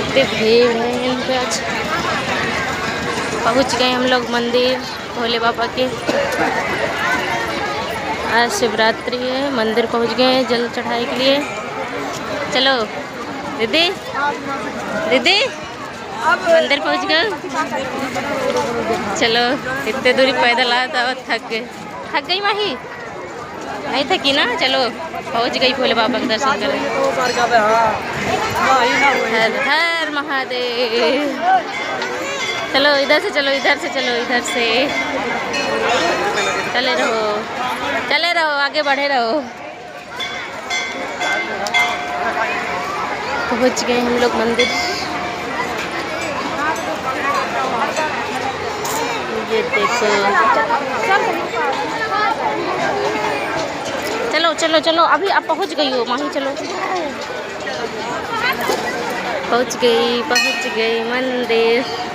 कितनी भीड़ है यहाँ पे आज। पहुँच गए हम लोग मंदिर भोले बाबा के। आज शिवरात्रि है, मंदिर पहुँच गए हैं जल चढ़ाने के लिए। चलो दीदी, दीदी मंदिर पहुँच गए। चलो इतने दूरी पैदल आया था, थक गई माही, नहीं थकी ना। चलो पहुँच गई भोले बाबा के दर्शन करने। हर हर महादेव। चलो इधर से चलो, इधर से चलो, इधर से चले रहो, चले रहो, आगे बढ़े रहो। पहुँच गए हम लोग मंदिर। ये देखो, चलो चलो चलो, अभी आप पहुँच गई हो माही। चलो पहुँच गई मंदिर।